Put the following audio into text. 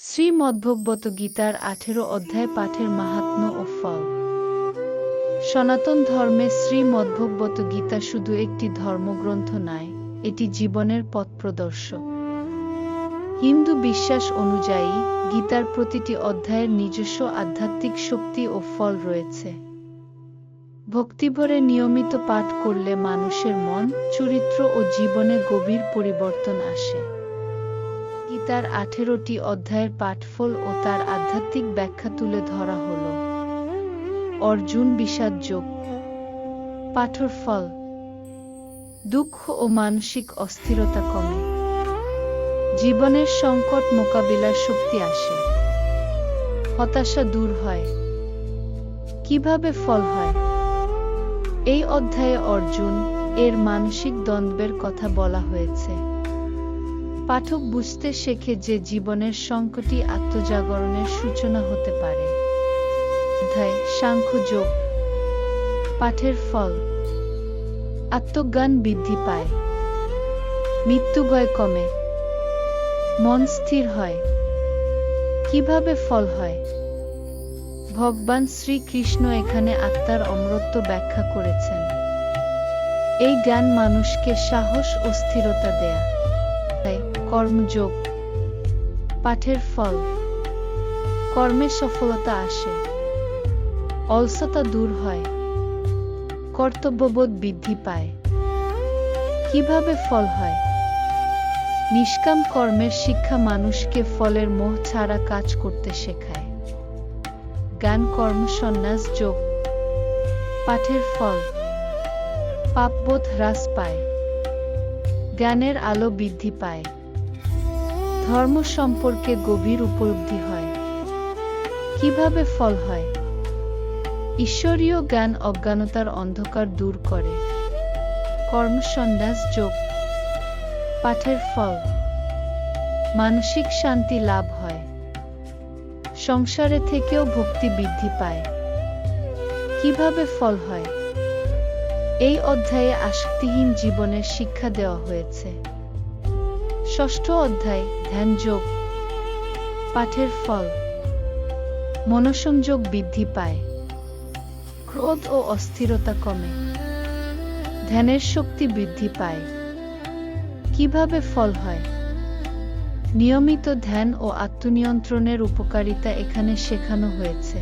শ্রীমদ্ভগবত গীতার 18 অধ্যায় পাঠের মাহাত্ম্য ও ফল। সনাতন ধর্মে শ্রীমদ্ভগবত গীতা শুধু একটি ধর্মগ্রন্থ নয়, এটি জীবনের পথপ্রদর্শক। হিন্দু বিশ্বাস অনুযায়ী গীতার প্রতিটি অধ্যায়ের নিজস্ব আধ্যাত্মিক শক্তি ও ফল রয়েছে। ভক্তিভরে নিয়মিত পাঠ করলে মানুষের মন, চরিত্র ও জীবনে গভীর পরিবর্তন আসে। গীতার 18টি অধ্যায়ের পাঠফল ও তার আধ্যাত্মিক ব্যাখ্যা তুলে ধরা হল। অর্জুন বিষাদ যোগ। পাঠর ফল: দুঃখ ও মানসিক অস্থিরতা কমে, জীবনের সংকট মোকাবিলার শক্তি আসে, হতাশা দূর হয়। কিভাবে ফল হয়? এই অধ্যায়ে অর্জুন এর মানসিক দ্বন্দ্বের কথা বলা হয়েছে। পাঠক বুঝতে শেখে যে জীবনের সংকটই আত্মজাগরণের সূচনা হতে পারে। অধ্যায় সাংখ্য যোগ। পাঠের ফল: আত্মজ্ঞান বৃদ্ধি পায়, মৃত্যুভয় কমে, মন স্থির হয়। কিভাবে ফল হয়? ভগবান শ্রীকৃষ্ণ এখানে আত্মার অমরত্ব ব্যাখ্যা করেছেন। এই জ্ঞান মানুষকে সাহস ও স্থিরতা দেয়। কর্মযোগ। পাঠের ফল: কর্মে সফলতা আসে, অলসতা দূর হয়, কর্তব্যবোধ বৃদ্ধি পায়। কিভাবে ফল হয়? নিষ্কাম কর্মের শিক্ষা মানুষকে ফলের মোহ ছাড়া কাজ করতে শেখায়। জ্ঞান কর্ম সন্ন্যাস যোগ। পাঠের ফল: পাপবোধ হ্রাস পায়, জ্ঞানের আলো বৃদ্ধি পায়, ধর্ম সম্পর্কে গভীর উপলব্ধি হয়। কিভাবে ফল হয়? ঈশ্বরীয় জ্ঞান অজ্ঞানতার অন্ধকার দূর করে। কর্মসন্ন্যাস যোগ। পাঠের ফল: মানসিক শান্তি লাভ হয়, সংসারে থেকেও ভক্তি বৃদ্ধি পায়। কিভাবে ফল হয়? এই অধ্যায়ে আসক্তিহীন জীবনের শিক্ষা দেওয়া হয়েছে। ষষ্ঠ অধ্যায় ধ্যান যোগ। পাঠের ফল: মনোসংযোগ বৃদ্ধি পায়, ক্রোধ ও অস্থিরতা কমে, ধ্যানের শক্তি বৃদ্ধি পায়। কিভাবে ফল হয়? নিয়মিত ধ্যান ও আত্মনিয়ন্ত্রণের উপকারিতা এখানে শেখানো হয়েছে।